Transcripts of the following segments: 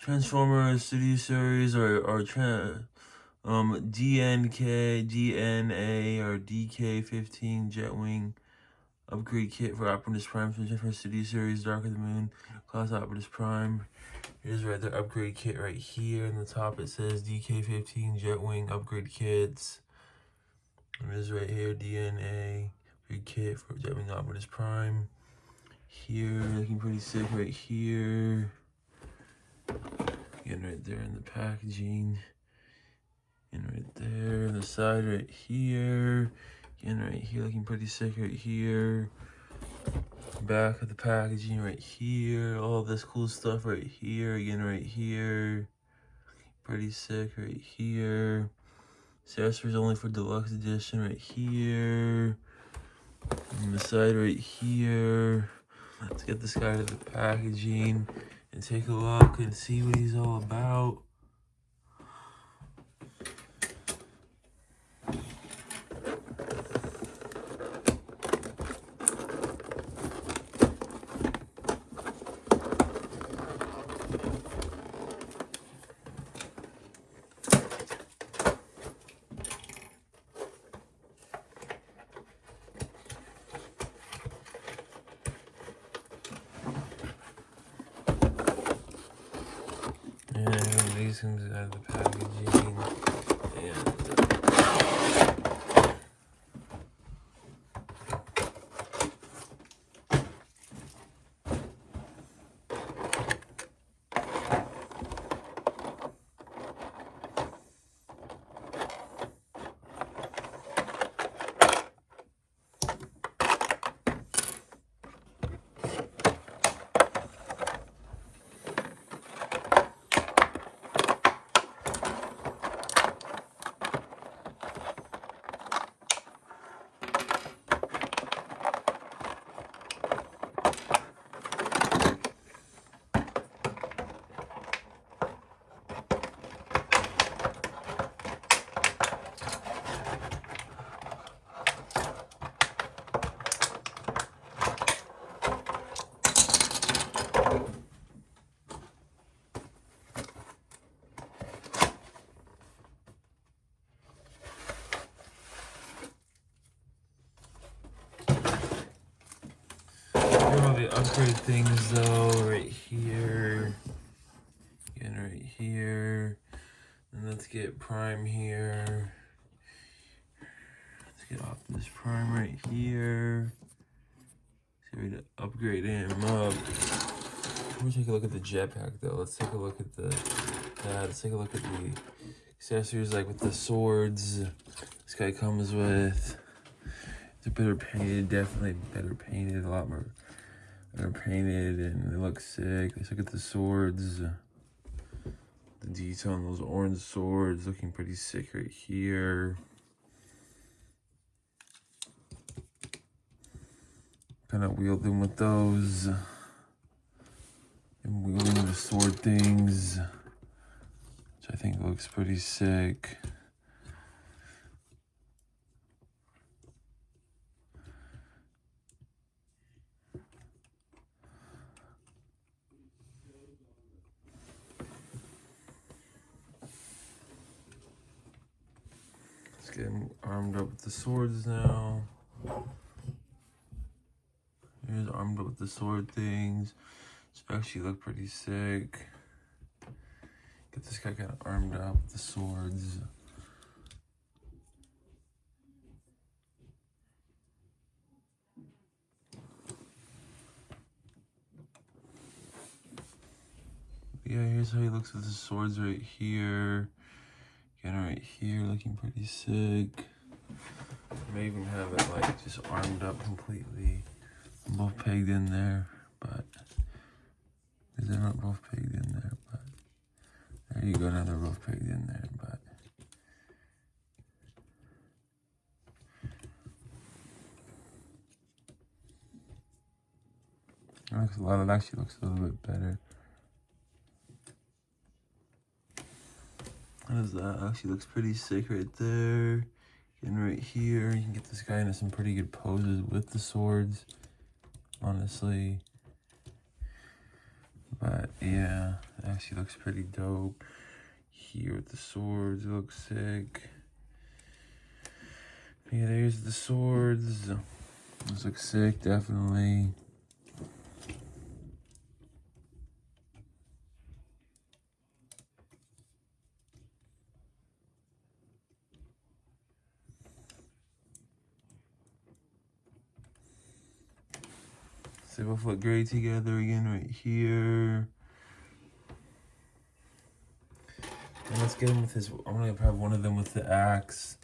Transformers City Series or DNK, DNA, or DK-15 Jetwing upgrade kit for Optimus Prime from Transformers City Series, Dark of the Moon, Class Optimus Prime. Here's right there, upgrade kit right here. In the top it says DK-15 Jetwing upgrade kits. And this right here, DNA upgrade kit for Jetwing Optimus Prime. Here, looking pretty sick right here. Again, right there in the packaging. And right there on the side right here. Again, right here, looking pretty sick right here. Back of the packaging right here. All this cool stuff right here. Again, right here. Pretty sick right here. Accessories only for deluxe edition right here. On the side right here. Let's get this guy to the packaging and take a look and see what he's all about. And these comes out of the packaging. And all the upgrade things though, right here. Again, right here. And let's get Prime here. Let's get Optimus Prime right here. See, we to upgrade him up. Let me take a look at the jetpack though. Let's take a look at the let's take a look at the accessories, like with the swords this guy comes with. They're better painted, definitely better painted, a lot more better painted, and they look sick. Let's look at the swords. The detail on those orange swords looking pretty sick right here. Kind of wielding with those. And wielding the sword things, which I think looks pretty sick. Let's get him armed up with the swords now. Here's armed up with the sword things. Which actually look pretty sick. Get this guy kind of armed up with the swords. Yeah, here's how he looks with the swords right here. Again, right here, looking pretty sick. I may even have it like just armed up completely. Both pegged in there, but they're not both pegged in there, but there you go, now they're both pegged in there, but it actually looks a little bit better. How does that? Actually looks pretty sick right there. And right here, you can get this guy into some pretty good poses with the swords. Honestly, But yeah, it actually looks pretty dope. Here with the swords, it looks sick. Yeah, there's the swords. Those look sick, definitely. So they both look great together again right here. And let's get him with his, I'm gonna have one of them with the axe.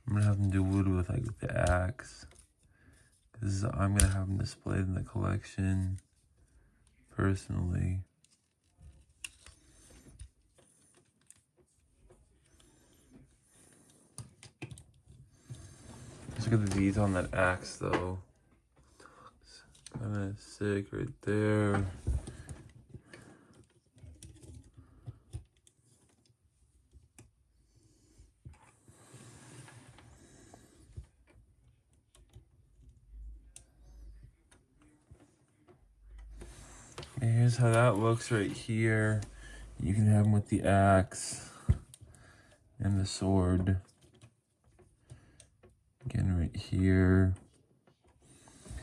I'm gonna have him do wood with like the axe. Cause I'm gonna have him displayed in the collection, personally. Just look at the detail on that axe though. Kinda sick right there. And here's how that looks right here. You can have him with the axe and the sword. Again, right here.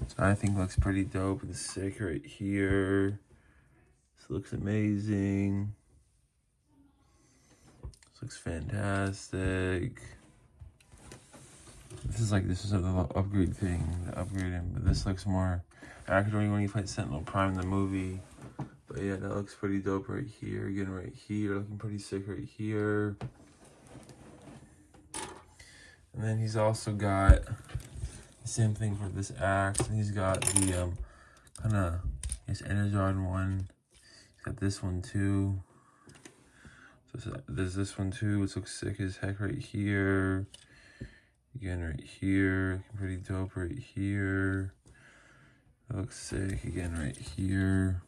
So I think looks pretty dope and sick right here. This looks amazing. This looks fantastic. This is a little upgrade thing, the upgrading, but this looks more accurate when you fight Sentinel Prime in the movie. But yeah, that looks pretty dope right here. Again, right here, looking pretty sick right here. And then he's also got the same thing for this axe. And he's got the his Energon one. He's got this one too. So there's this one too, which looks sick as heck right here. Again, right here, pretty dope right here. That looks sick. Again, right here.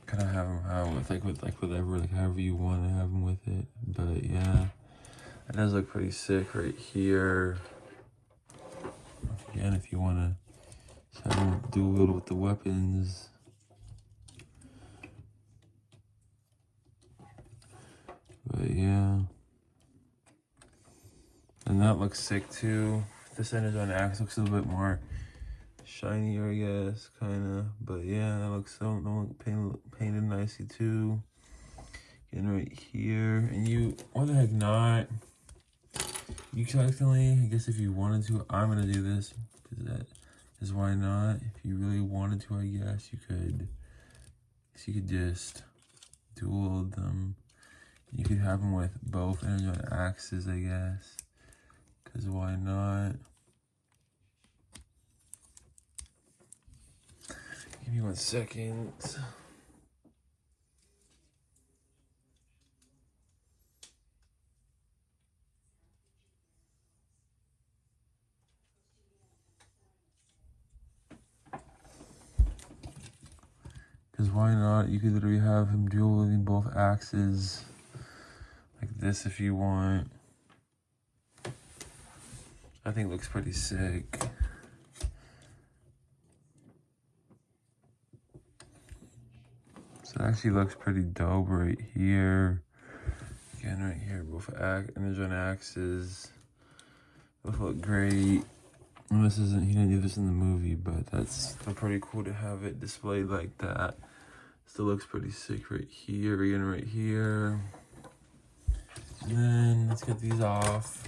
Kind of have him out with whatever, like however you want to have him with it. But yeah, it does look pretty sick right here. Again, if you want to have him do a little with the weapons. But yeah. And that looks sick too. This Energon axe looks a little bit more shinier, I guess, kind of. But yeah, that looks so painted nicely too. Getting right here. And you, why the heck not? You technically, I guess if you wanted to, I'm going to do this. Because why not? If you really wanted to, I guess you could. So you could just dual them. You could have them with both Energon axes, I guess. Because why not? Give me 1 second. Because why not? You could literally have him dueling both axes like this if you want. I think it looks pretty sick. So it actually looks pretty dope right here. Again, right here, both Energon axes. Both look great. And this isn't, he didn't do this in the movie, but that's still pretty cool to have it displayed like that. Still looks pretty sick right here, again right here. And then let's get these off.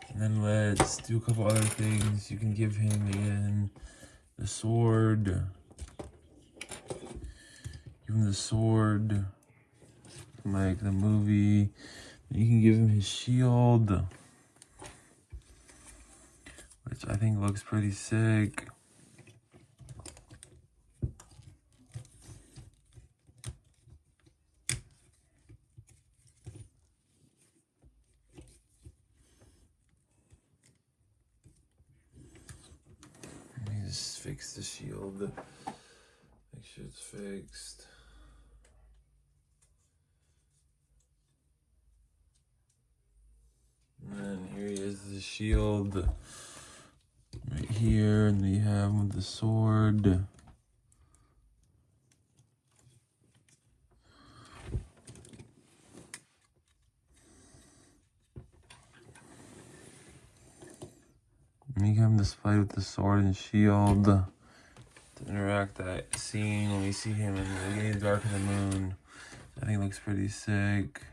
And then let's do a couple other things. You can give him again the sword. Give him the sword, like the movie. You can give him his shield, which I think looks pretty sick. Let me just fix the shield. Make sure it's fixed. the shield right here, and then you have him with the sword. And you have him displayed with the sword and shield to interact that scene when we see him in the beginning of Dark of the Moon. I think it looks pretty sick.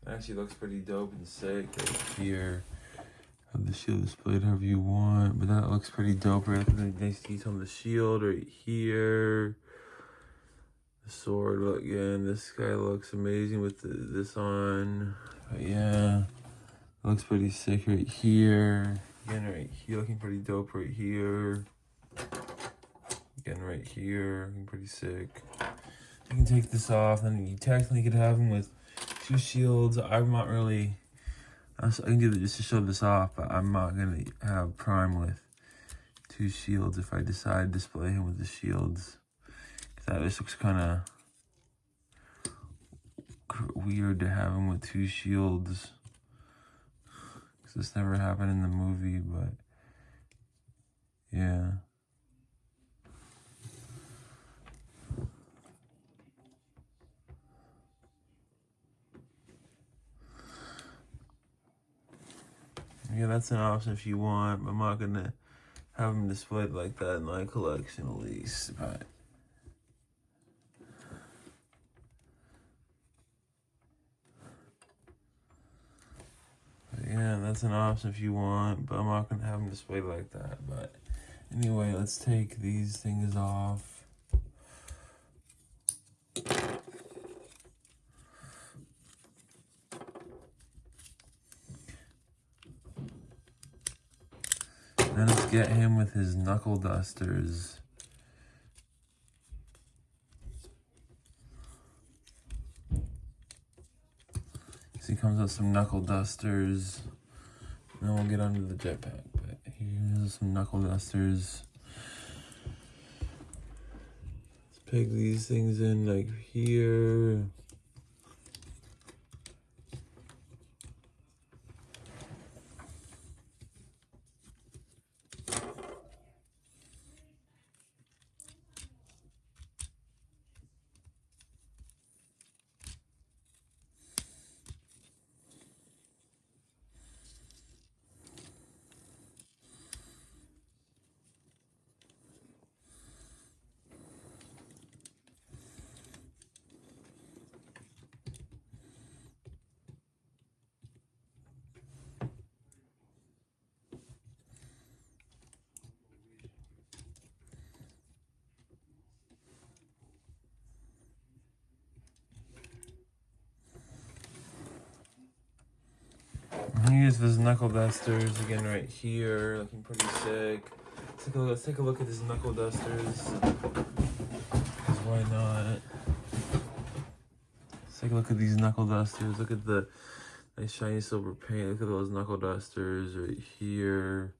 It actually looks pretty dope and sick right here. Have the shield displayed however you want, but that looks pretty dope right there. Nice detail on the shield right here. The sword, look again. This guy looks amazing with this on. But yeah, it looks pretty sick right here. Again, right here, looking pretty dope right here. Again, right here, looking pretty sick. You can take this off, and you technically could have him with 2 shields. I'm not really. I can do it just to show this off, but I'm not gonna have Prime with 2 shields if I decide to display him with the shields. That just looks kind of weird to have him with 2 shields. Cause this never happened in the movie, but yeah. Yeah, that's an option if you want. I'm not gonna have them displayed like that in my collection, at least. But yeah, that's an option if you want. But I'm not gonna have them displayed like that. But anyway, let's take these things off. Then let's get him with his knuckle dusters. So he comes with some knuckle dusters. Then we'll get onto the jetpack. But here's some knuckle dusters. Let's peg these things in like here. Here's those knuckle dusters again right here, looking pretty sick. Let's take a look at these knuckle dusters. Because why not? Let's take a look at these knuckle dusters. Look at the nice shiny silver paint. Look at those knuckle dusters right here.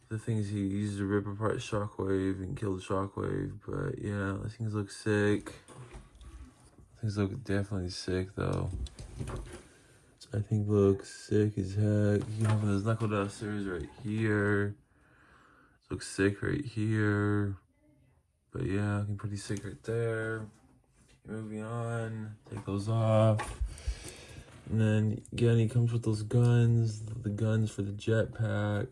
The things he used to rip apart Shockwave and kill the Shockwave. But yeah, these things look sick. Things look definitely sick though. I think looks sick as heck. You have those knuckle dusters right here. Looks sick right here. But yeah, looking pretty sick right there. Moving on, take those off. And then again, he comes with those guns, the guns for the jetpack.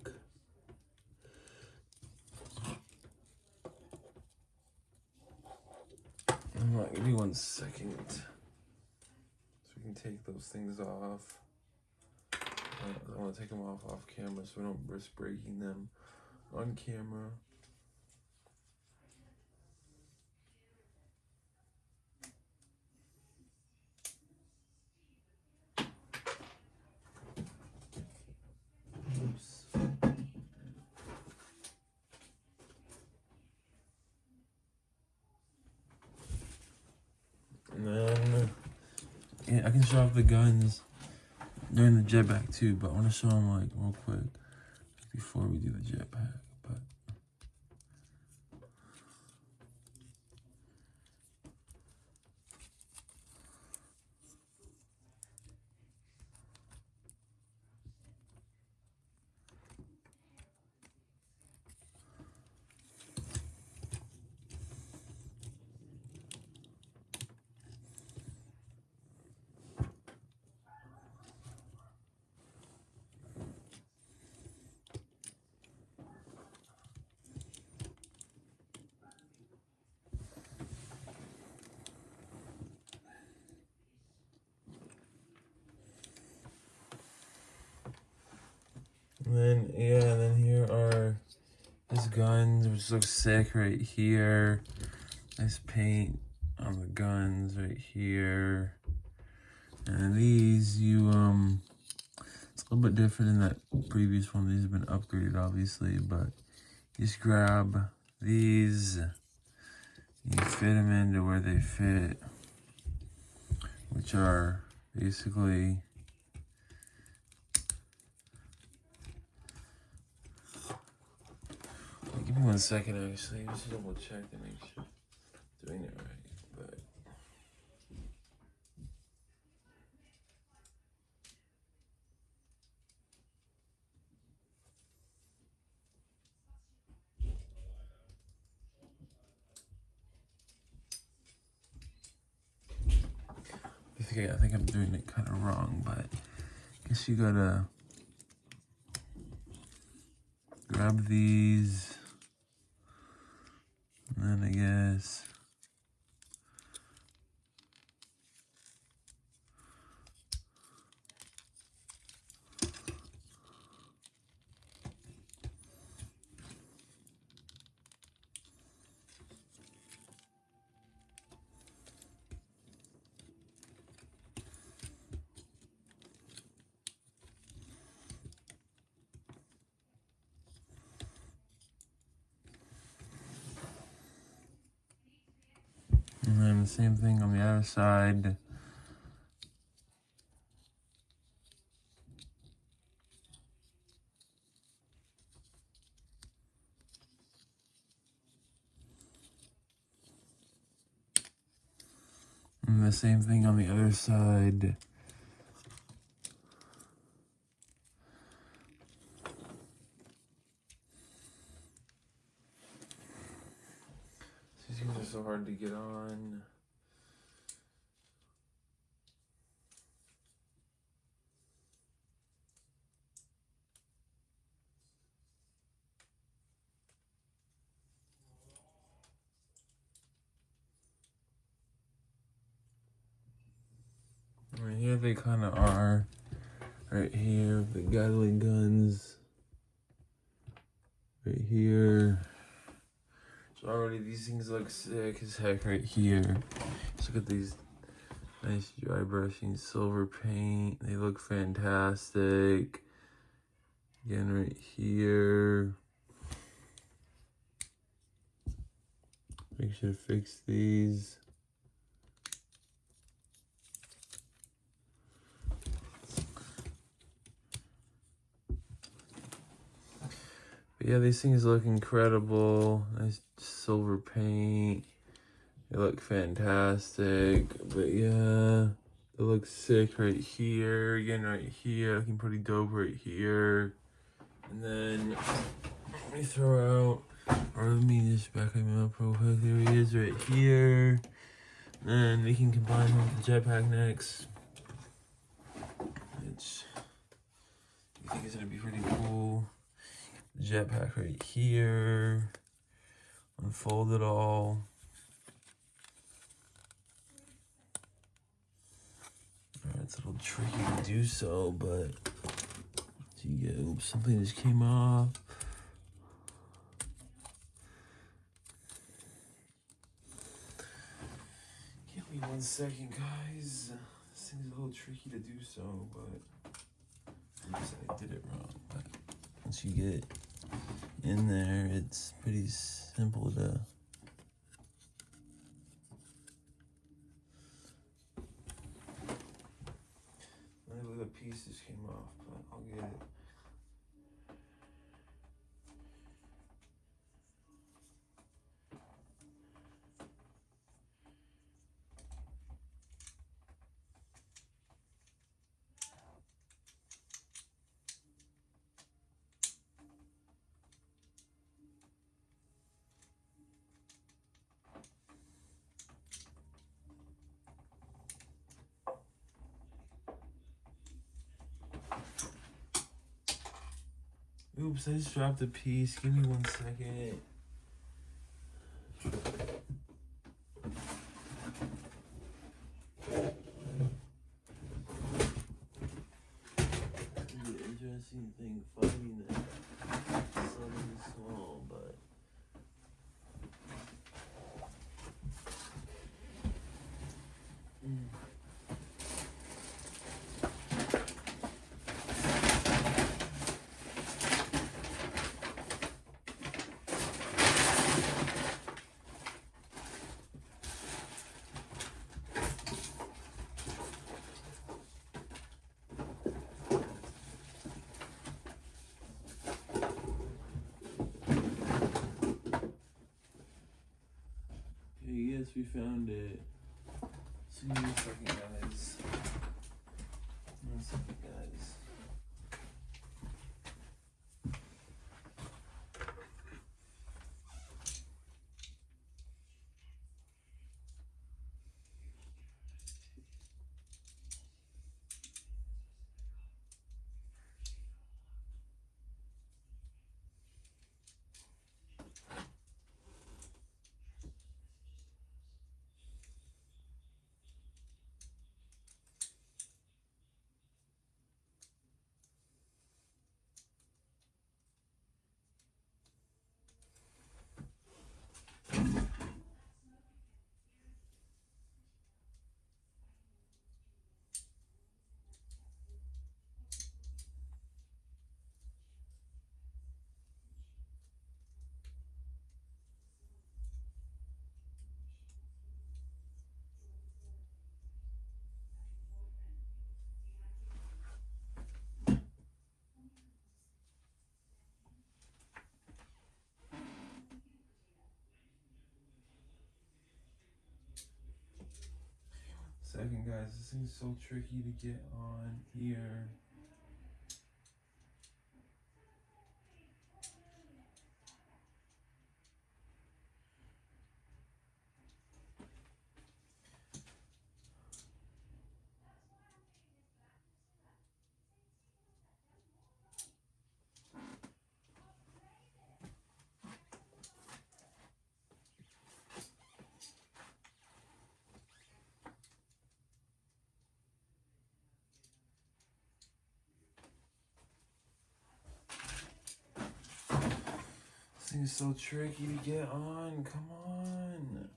Give me 1 second. We can take those things off. I want to take them off camera so we don't risk breaking them on camera. Oops. And then yeah, I can show off the guns during the jetpack too, but I want to show them like real quick before we do the jetpack. But And then here are his guns, which looks sick right here. Nice paint on the guns right here. And these, it's a little bit different in that previous one. These have been upgraded, obviously, but you just grab these, you fit them into where they fit, which are basically give me 1 second, actually. Just double check to make sure I'm doing it right. But I think I'm doing it kind of wrong, but I guess you gotta grab these, and then I guess and then the same thing on the other side. And the same thing on the other side. These things are so hard to get on. Right here they kind of are. Right here, the Gatling guns. Right here. So already these things look sick as heck right here. Just look at these nice dry brushing silver paint. They look fantastic. Again, right here. Make sure to fix these. But yeah, these things look incredible. Nice silver paint. They look fantastic. But yeah, it looks sick right here. Again, right here. Looking pretty dope right here. And then let me throw out, or let me just back him up real quick. There he is right here. And we can combine him with the jetpack next. Which I think is gonna be pretty cool. Jetpack right here. Unfold it all. It's a little tricky to do so, but you get, oops, something just came off. Give me 1 second, guys. This thing's a little tricky to do so, but I did it wrong. But once you get in there, it's pretty simple to the pieces came off, but I'll get it. Oops, I just dropped a piece. Give me 1 second. Interesting thing finding that. we found it. So give me a second, guys. 1 second, guys. Second, guys, this thing's so tricky to get on here. This thing's so tricky to get on. Come on.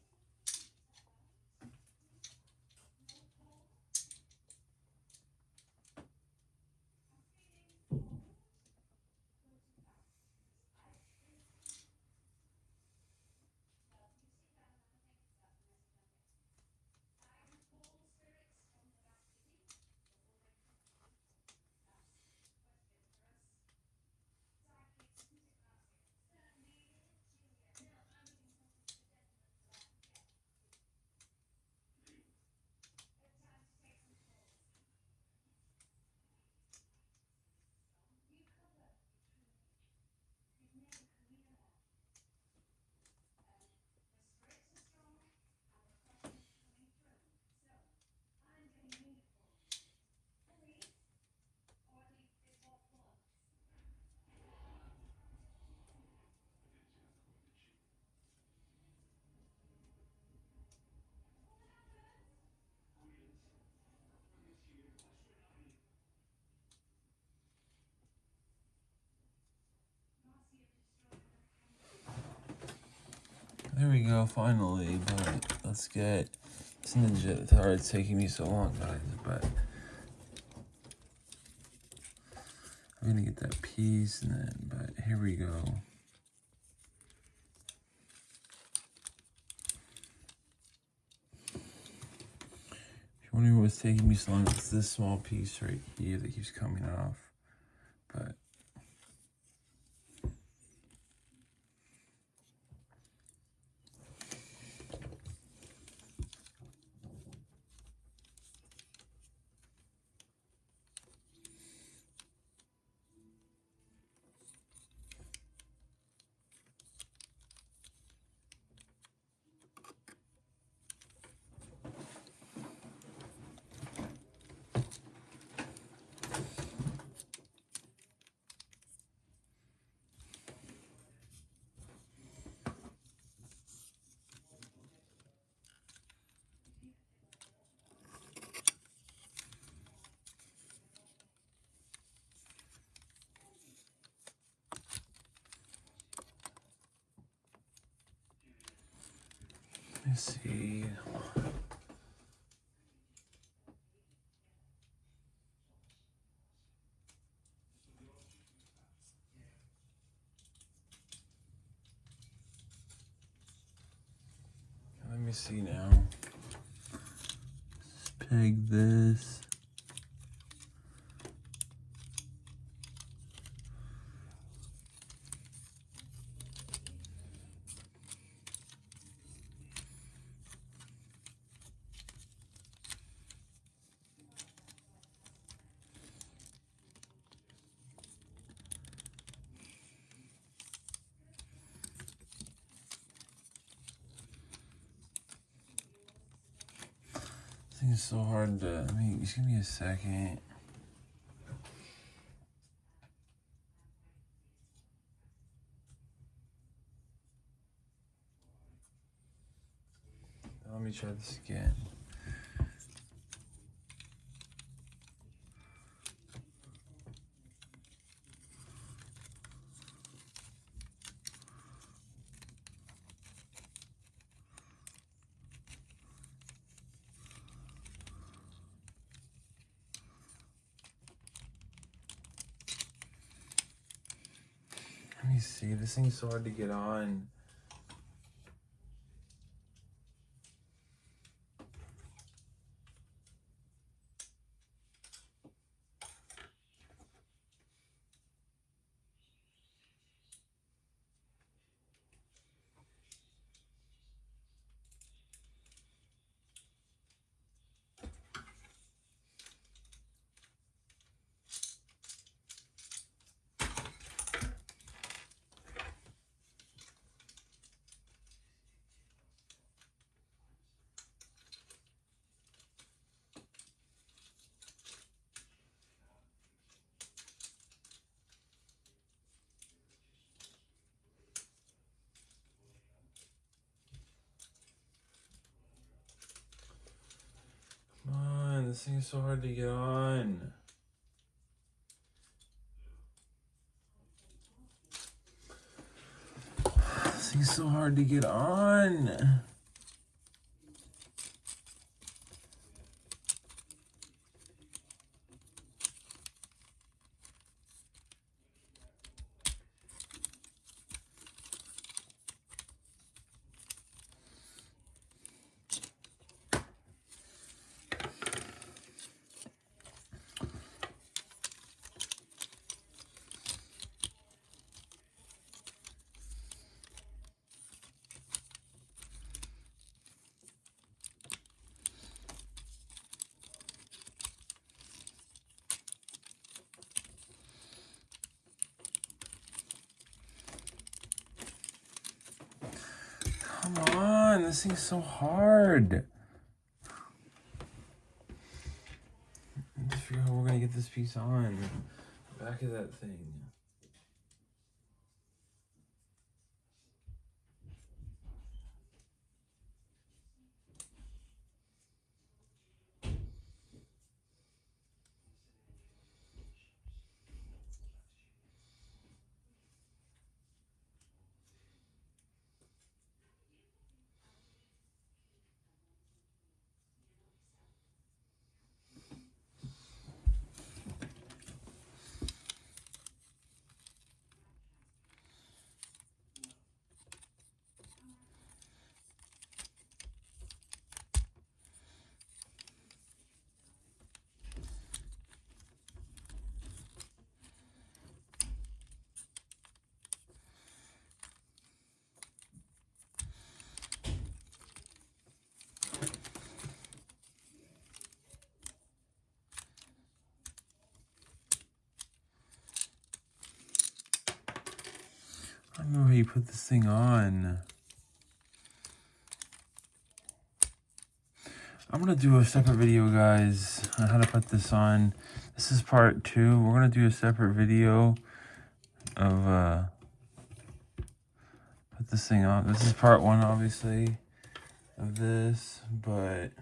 There we go, finally. But let's get this ninja. Sorry it's taking me so long, guys, but I'm gonna get that piece and then, but here we go. If you're wondering what's taking me so long, it's this small piece right here that keeps coming off. But let's see. Let me see now. Just peg this. This thing is so hard to, just give me a second. Let me try this again. Let me see, this thing's so hard to get on. This thing is so hard to get on. This thing's so hard to get on. Come on, this thing's so hard. Just figure out how we're gonna get this piece on the back of that thing. I don't know how you put this thing on. I'm gonna do a separate video, guys, on how to put this on. This is part 2. We're gonna do a separate video of put this thing on. This is part 1, obviously, of this, but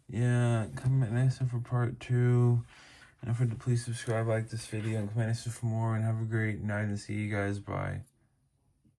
yeah, comment next time for part 2. And don't forget to please subscribe, like this video, and comment next time for more. And have a great night, and see you guys. Bye.